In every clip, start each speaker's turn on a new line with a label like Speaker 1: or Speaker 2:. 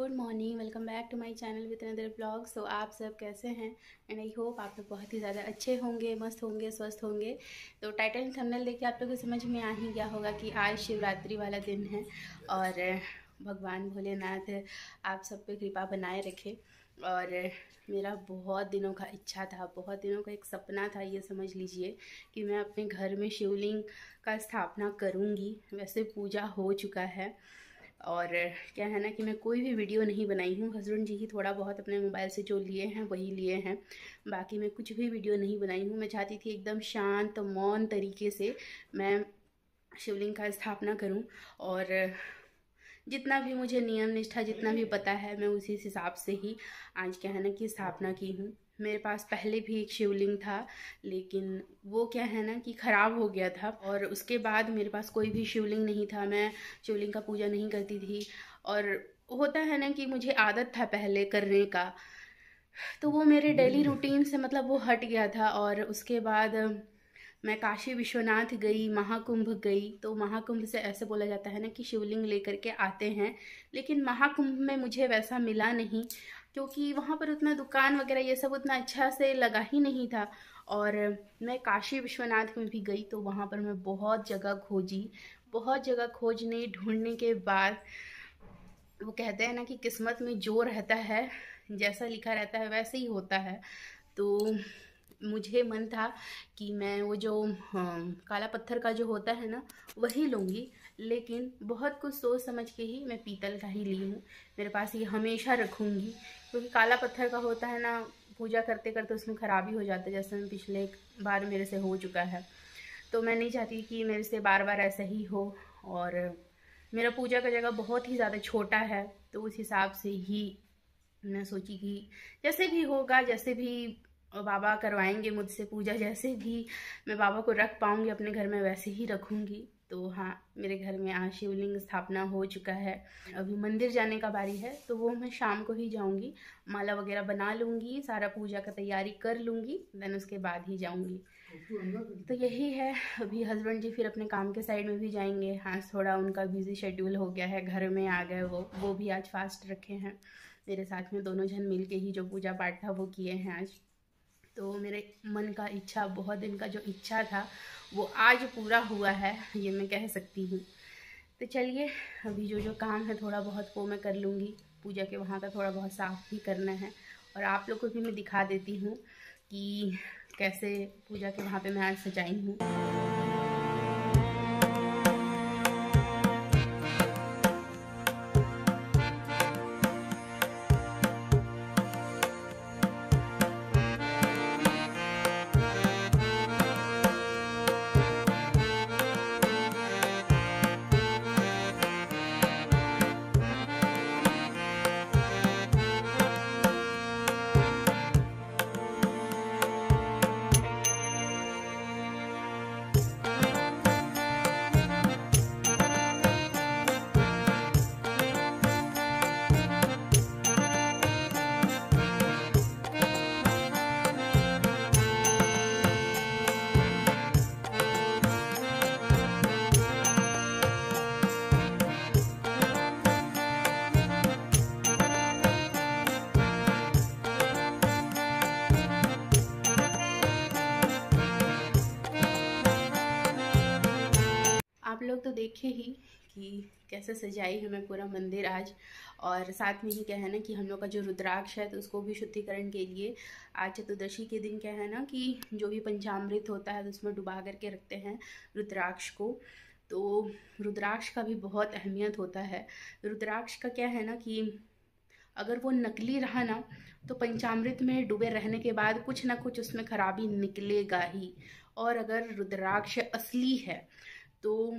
Speaker 1: Good morning, welcome back to my channel with another blog. So आप सब कैसे हैं? एंड आई होप आप लोग बहुत ही ज़्यादा अच्छे होंगे, मस्त होंगे, स्वस्थ होंगे। तो टाइटल थंबनेल देख के आप लोगों को समझ में आ ही गया होगा कि आज शिवरात्रि वाला दिन है और भगवान भोलेनाथ आप सब पे कृपा बनाए रखे। और मेरा बहुत दिनों का इच्छा था, बहुत दिनों का एक सपना था, ये समझ लीजिए कि मैं अपने घर में शिवलिंग का स्थापना करूँगी। वैसे पूजा हो चुका है और क्या है ना कि मैं कोई भी वीडियो नहीं बनाई हूँ। हस्बैंड जी ही थोड़ा बहुत अपने मोबाइल से जो लिए हैं वही लिए हैं, बाकी मैं कुछ भी वीडियो नहीं बनाई हूँ। मैं चाहती थी एकदम शांत मौन तरीके से मैं शिवलिंग का स्थापना करूँ और जितना भी मुझे नियम निष्ठा जितना भी पता है मैं उसी हिसाब से ही आज क्या है ना कि स्थापना की हूँ। मेरे पास पहले भी एक शिवलिंग था, लेकिन वो क्या है ना कि ख़राब हो गया था और उसके बाद मेरे पास कोई भी शिवलिंग नहीं था। मैं शिवलिंग का पूजा नहीं करती थी और होता है ना कि मुझे आदत था पहले करने का, तो वो मेरे डेली रूटीन से मतलब वो हट गया था। और उसके बाद मैं काशी विश्वनाथ गई, महाकुंभ गई। तो महाकुंभ से ऐसे बोला जाता है ना कि शिवलिंग लेकर के आते हैं, लेकिन महाकुंभ में मुझे वैसा मिला नहीं क्योंकि वहाँ पर उतना दुकान वगैरह ये सब उतना अच्छा से लगा ही नहीं था। और मैं काशी विश्वनाथ में भी गई तो वहाँ पर मैं बहुत जगह खोजी, बहुत जगह खोजने ढूंढने के बाद वो कहते हैं ना कि किस्मत में जो रहता है, जैसा लिखा रहता है वैसे ही होता है। तो मुझे मन था कि मैं वो जो काला पत्थर का जो होता है ना वही लूँगी, लेकिन बहुत कुछ सोच समझ के ही मैं पीतल का ही ली हूँ। मेरे पास ये हमेशा रखूँगी क्योंकि काला पत्थर का होता है ना, पूजा करते करते उसमें ख़राबी हो जाता है, जैसे मैं पिछले बार मेरे से हो चुका है। तो मैं नहीं चाहती कि मेरे से बार बार ऐसा ही हो। और मेरा पूजा का जगह बहुत ही ज़्यादा छोटा है, तो उस हिसाब से ही मैं सोची कि जैसे भी होगा, जैसे भी बाबा करवाएंगे मुझसे पूजा, जैसे भी मैं बाबा को रख पाऊंगी अपने घर में वैसे ही रखूंगी। तो हाँ, मेरे घर में आज शिवलिंग स्थापना हो चुका है। अभी मंदिर जाने का बारी है, तो वो मैं शाम को ही जाऊंगी, माला वगैरह बना लूंगी, सारा पूजा का तैयारी कर लूंगी, देन उसके बाद ही जाऊंगी। तो यही है। अभी हस्बैंड जी फिर अपने काम के साइड में भी जाएंगे। आज थोड़ा उनका बिजी शेड्यूल हो गया है, घर में आ गए वो भी आज फास्ट रखे हैं। मेरे साथ में दोनों जन मिल के ही जो पूजा पाठ था वो किए हैं आज। तो मेरे मन का इच्छा, बहुत दिन का जो इच्छा था वो आज पूरा हुआ है, ये मैं कह सकती हूँ। तो चलिए, अभी जो जो काम है थोड़ा बहुत वो मैं कर लूँगी। पूजा के वहाँ का थोड़ा बहुत साफ़ भी करना है और आप लोग को भी मैं दिखा देती हूँ कि कैसे पूजा के वहाँ पे मैं आज सजाई हूँ। आप लोग तो देखे ही कि कैसे सजाई है मैं पूरा मंदिर आज। और साथ में ही क्या है ना कि हम लोग का जो रुद्राक्ष है तो उसको भी शुद्धिकरण के लिए आज चतुर्दशी के दिन क्या है ना कि जो भी पंचामृत होता है तो उसमें डुबा करके रखते हैं रुद्राक्ष को। तो रुद्राक्ष का भी बहुत अहमियत होता है। रुद्राक्ष का क्या है ना कि अगर वो नकली रहा ना तो पंचामृत में डूबे रहने के बाद कुछ ना कुछ उसमें खराबी निकलेगा ही। और अगर रुद्राक्ष असली है तो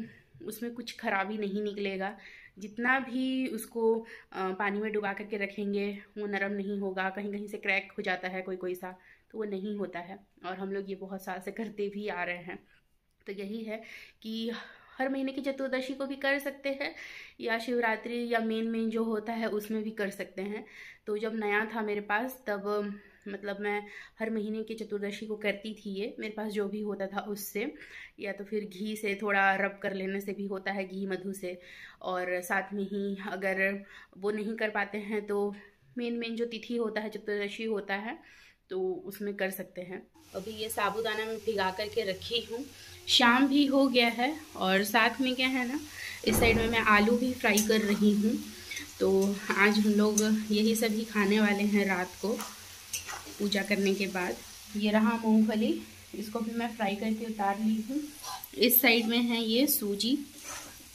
Speaker 1: उसमें कुछ खराबी नहीं निकलेगा। जितना भी उसको पानी में डुबा करके रखेंगे वो नरम नहीं होगा, कहीं कहीं से क्रैक हो जाता है कोई कोई सा, तो वो नहीं होता है। और हम लोग ये बहुत साल से करते भी आ रहे हैं। तो यही है कि हर महीने की चतुर्दशी को भी कर सकते हैं, या शिवरात्रि या मेन जो होता है उसमें भी कर सकते हैं। तो जब नया था मेरे पास तब मतलब मैं हर महीने की चतुर्दशी को करती थी। ये मेरे पास जो भी होता था उससे, या तो फिर घी से थोड़ा रब कर लेने से भी होता है, घी मधु से। और साथ में ही अगर वो नहीं कर पाते हैं तो मेन जो तिथि होता है, चतुर्दशी होता है, तो उसमें कर सकते हैं। अभी ये साबूदाना में भिगा करके रखी हूँ, शाम भी हो गया है। और साथ में क्या है ना, इस साइड में मैं आलू भी फ्राई कर रही हूँ। तो आज हम लोग यही सभी खाने वाले हैं रात को पूजा करने के बाद। ये रहा मूंगफली, इसको भी मैं फ्राई करके उतार ली हूँ। इस साइड में है ये सूजी,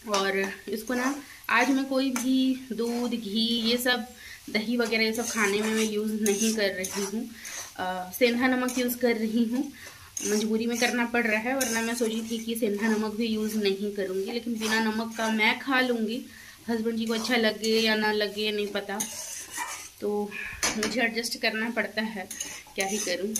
Speaker 1: और इसको ना आज मैं कोई भी दूध घी ये सब दही वगैरह ये सब खाने में मैं यूज़ नहीं कर रही हूँ। सेंधा नमक यूज़ कर रही हूँ, मजबूरी में करना पड़ रहा है, वरना मैं सोची थी कि सेंधा नमक भी यूज़ नहीं करूँगी। लेकिन बिना नमक का मैं खा लूँगी, हस्बैंड जी को अच्छा लगे या ना लगे नहीं पता, तो मुझे एडजस्ट करना पड़ता है, क्या ही करूँ।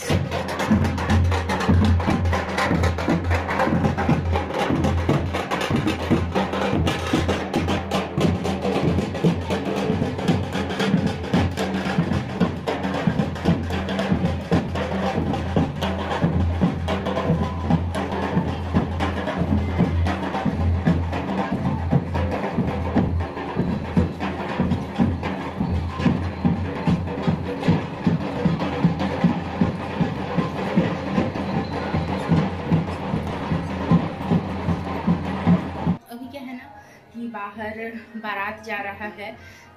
Speaker 1: बाहर बारात जा रहा है।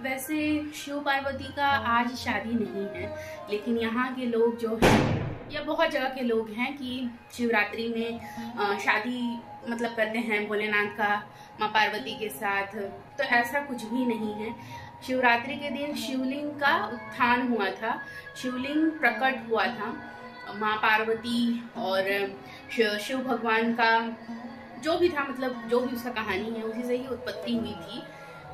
Speaker 1: वैसे शिव पार्वती का आज शादी नहीं है, लेकिन यहाँ के लोग जो हैं या बहुत जगह के लोग हैं कि शिवरात्रि में शादी मतलब करते हैं भोलेनाथ का माँ पार्वती के साथ। तो ऐसा कुछ भी नहीं है। शिवरात्रि के दिन शिवलिंग का उत्थान हुआ था, शिवलिंग प्रकट हुआ था। माँ पार्वती और शिव भगवान का जो भी था, मतलब जो भी उसका कहानी है उसी से ही उत्पत्ति हुई थी।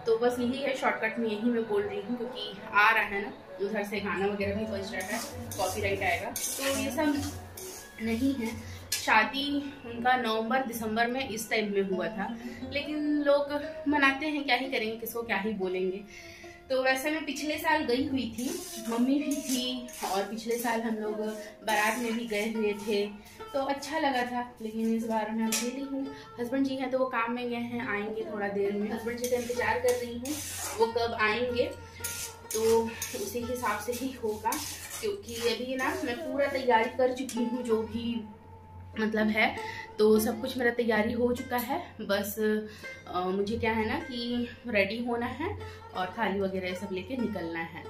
Speaker 1: तो बस यही है, शॉर्टकट में यही मैं बोल रही हूँ, क्योंकि आ रहा है ना उधर से गाना वगैरह भी बज रहा है, कॉपीराइट आएगा। तो ये सब नहीं है। शादी उनका नवंबर दिसंबर में इस टाइम में हुआ था, लेकिन लोग मनाते हैं, क्या ही करेंगे, किसको क्या ही बोलेंगे। तो वैसे मैं पिछले साल गई हुई थी, मम्मी भी थी, और पिछले साल हम लोग बारात में भी गए हुए थे, तो अच्छा लगा था। लेकिन इस बार मैं अकेली हूँ, हस्बैंड जी हैं तो वो काम में गए हैं, आएंगे थोड़ा देर में। हस्बैंड जी का इंतजार कर रही हूँ, वो कब आएंगे तो उसी हिसाब से ही होगा। क्योंकि अभी ना मैं पूरा तैयारी कर चुकी हूँ, जो भी मतलब है, तो सब कुछ मेरा तैयारी हो चुका है। बस मुझे क्या है ना कि रेडी होना है और थाली वगैरह सब लेके निकलना है।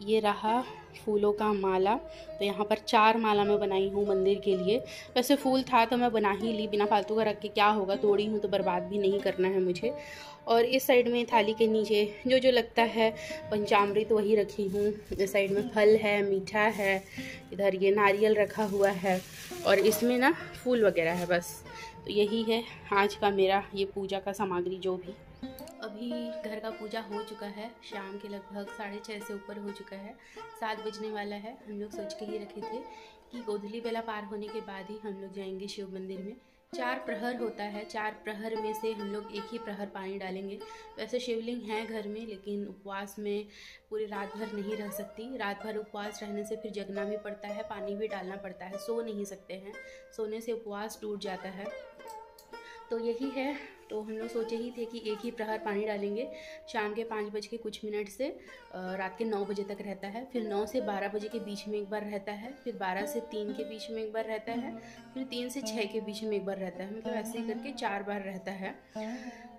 Speaker 1: ये रहा फूलों का माला, तो यहाँ पर 4 माला मैं बनाई हूँ मंदिर के लिए। वैसे फूल था तो मैं बना ही ली, बिना फालतू का रख के क्या होगा, तोड़ी हूँ तो बर्बाद भी नहीं करना है मुझे। और इस साइड में थाली के नीचे जो जो लगता है पंचामृत वही रखी हूँ। इस साइड में फल है, मीठा है, इधर ये नारियल रखा हुआ है, और इसमें ना फूल वगैरह है। बस तो यही है आज का मेरा ये पूजा का सामग्री जो भी। अभी घर का पूजा हो चुका है, शाम के लगभग 6:30 से ऊपर हो चुका है, 7 बजने वाला है। हम लोग सोच के ही रखे थे कि गोधूली बेला पार होने के बाद ही हम लोग जाएंगे शिव मंदिर में। 4 प्रहर होता है, 4 प्रहर में से हम लोग एक ही प्रहर पानी डालेंगे। वैसे शिवलिंग है घर में, लेकिन उपवास में पूरी रात भर नहीं रह सकती। रात भर उपवास रहने से फिर जगना भी पड़ता है, पानी भी डालना पड़ता है, सो नहीं सकते हैं, सोने से उपवास टूट जाता है। तो यही है, तो हम लोग सोचे ही थे कि एक ही प्रहर पानी डालेंगे। शाम के 5 बज के कुछ मिनट से रात के 9 बजे तक रहता है, फिर 9 से 12 बजे के बीच में एक बार रहता है, फिर 12 से 3 के बीच में एक बार रहता है, फिर 3 से 6 के बीच में एक बार रहता है। मतलब ऐसे ही करके 4 बार रहता है।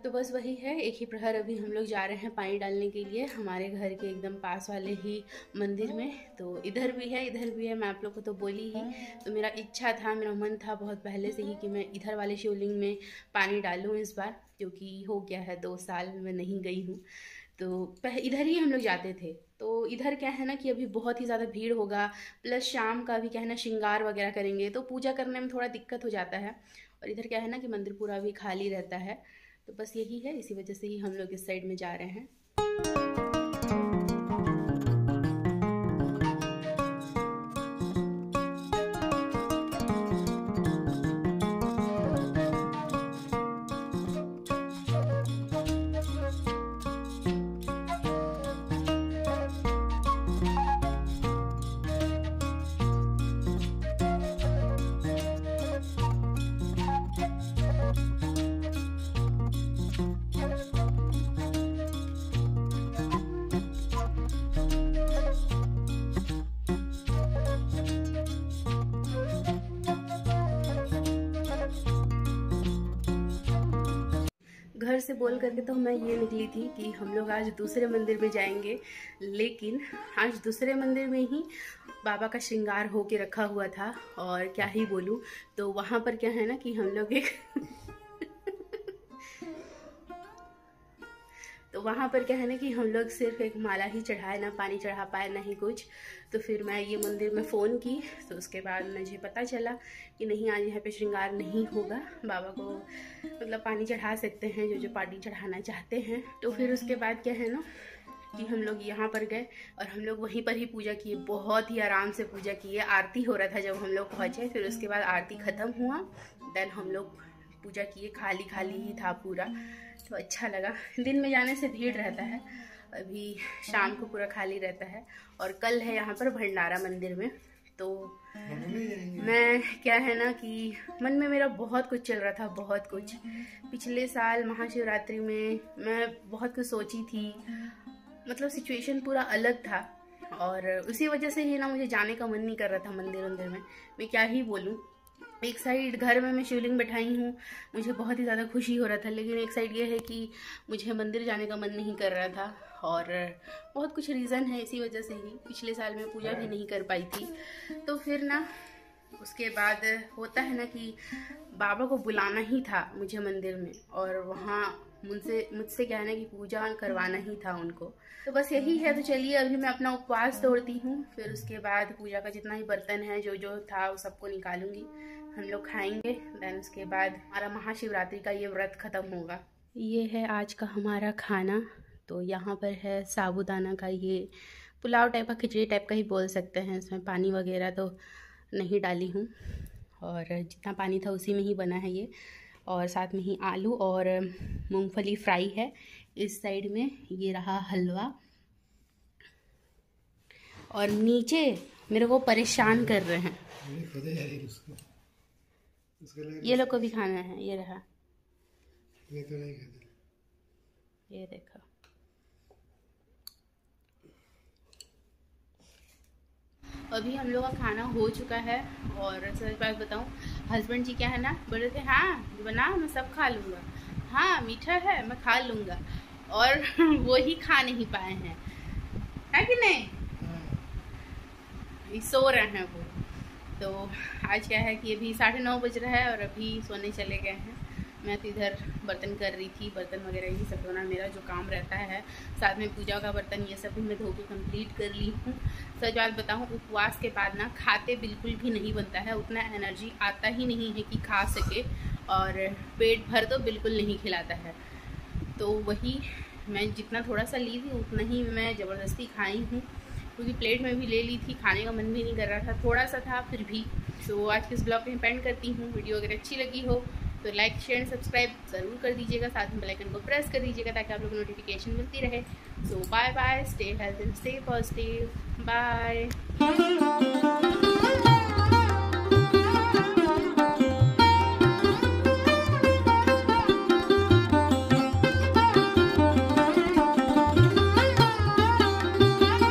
Speaker 1: तो बस वही है, एक ही प्रहर अभी हम लोग जा रहे हैं पानी डालने के लिए, हमारे घर के एकदम पास वाले ही मंदिर में। तो इधर भी है, इधर भी है, मैं आप लोग को तो बोली ही। तो मेरा इच्छा था, मेरा मन था बहुत पहले से ही कि मैं इधर वाले शिवलिंग में पानी डालूं इस बार, क्योंकि हो गया है 2 साल मैं नहीं गई हूँ। तो इधर ही हम लोग जाते थे। तो इधर क्या है ना कि अभी बहुत ही ज़्यादा भीड़ होगा, प्लस शाम का भी क्या है ना श्रृंगार वगैरह करेंगे, तो पूजा करने में थोड़ा दिक्कत हो जाता है। और इधर क्या है ना कि मंदिर पूरा भी खाली रहता है। तो बस यही है, इसी वजह से ही हम लोग इस साइड में जा रहे हैं। से बोल करके तो मैं ये निकली थी कि हम लोग आज दूसरे मंदिर में जाएंगे, लेकिन आज दूसरे मंदिर में ही बाबा का श्रृंगार होके रखा हुआ था। और क्या ही बोलूँ, तो वहाँ पर क्या है ना कि हम लोग एक तो वहाँ पर क्या है ना कि हम लोग सिर्फ एक माला ही चढ़ाए, ना पानी चढ़ा पाए ना ही कुछ। तो फिर मैं ये मंदिर में फ़ोन की, तो उसके बाद मुझे पता चला कि नहीं, आज यहाँ पे श्रृंगार नहीं होगा, बाबा को मतलब पानी चढ़ा सकते हैं जो पानी चढ़ाना चाहते हैं। तो फिर उसके बाद क्या है ना कि हम लोग यहाँ पर गए और हम लोग वहीं पर ही पूजा किए, बहुत ही आराम से पूजा किए। आरती हो रहा था जब हम लोग पहुँचे, फिर उसके बाद आरती ख़त्म हुआ, देन हम लोग पूजा किए। खाली खाली ही था पूरा, तो अच्छा लगा। दिन में जाने से भीड़ रहता है, अभी शाम को पूरा खाली रहता है। और कल है यहाँ पर भंडारा मंदिर में, तो मैं क्या है ना कि मन में मेरा बहुत कुछ चल रहा था, बहुत कुछ। पिछले साल महाशिवरात्रि में मैं बहुत कुछ सोची थी, मतलब सिचुएशन पूरा अलग था, और उसी वजह से ही ना मुझे जाने का मन नहीं कर रहा था मंदिर में। मैं क्या ही बोलूँ, एक साइड घर में मैं शिवलिंग बैठाई हूँ, मुझे बहुत ही ज़्यादा खुशी हो रहा था, लेकिन एक साइड ये है कि मुझे मंदिर जाने का मन नहीं कर रहा था। और बहुत कुछ रीज़न है, इसी वजह से ही पिछले साल मैं पूजा भी नहीं कर पाई थी। तो फिर ना उसके बाद होता है ना कि बाबा को बुलाना ही था मुझे मंदिर में, और वहाँ मुझसे क्या है ना कि पूजा करवाना ही था उनको। तो बस यही है। तो चलिए अभी मैं अपना उपवास तोड़ती हूँ, फिर उसके बाद पूजा का जितना ही बर्तन है जो था वो सबको निकालूंगी, हम लोग खाएंगे। देन उसके बाद हमारा महाशिवरात्रि का ये व्रत खत्म होगा। ये है आज का हमारा खाना। तो यहाँ पर है साबूदाना का ये पुलाव टाइप का, खिचड़ी टाइप का ही बोल सकते हैं। इसमें पानी वगैरह तो नहीं डाली हूँ, और जितना पानी था उसी में ही बना है ये। और साथ में ही आलू और मूंगफली फ्राई है। इस साइड में ये रहा हलवा, और नीचे मेरे को परेशान कर रहे हैं, ये लोग को भी खाना है। ये रहा, ये देखो। अभी हम लोग का खाना हो चुका है, और सच बात बताऊं, हस्बैंड जी क्या है ना बोल रहे थे, हाँ बना मैं सब खा लूँगा, हाँ मीठा है मैं खा लूँगा, और वो ही खा नहीं पाए हैं, है कि नहीं, सो रहे हैं वो। तो आज क्या है कि अभी 9:30 बज रहा है और अभी सोने चले गए हैं। मैं तो इधर बर्तन कर रही थी, बर्तन वगैरह ये सब धोना मेरा जो काम रहता है, साथ में पूजा का बर्तन ये सब भी मैं धो के कंप्लीट कर ली हूँ। सच बात बताऊँ, उपवास के बाद ना खाते बिल्कुल भी नहीं बनता है, उतना एनर्जी आता ही नहीं है कि खा सके, और पेट भर तो बिल्कुल नहीं खिलाता है। तो वही मैं जितना थोड़ा सा ली थी उतना ही मैं ज़बरदस्ती खाई हूँ, क्योंकि प्लेट में भी ले ली थी, खाने का मन भी नहीं कर रहा था, थोड़ा सा था फिर भी। तो आज के इस ब्लॉग में पेंड करती हूँ। वीडियो अगर अच्छी लगी हो तो लाइक शेयर सब्सक्राइब ज़रूर कर दीजिएगा, साथ में बेल आइकन को प्रेस कर दीजिएगा ताकि आप लोगों को नोटिफिकेशन मिलती रहे। So bye bye, stay health and stay positive, bye.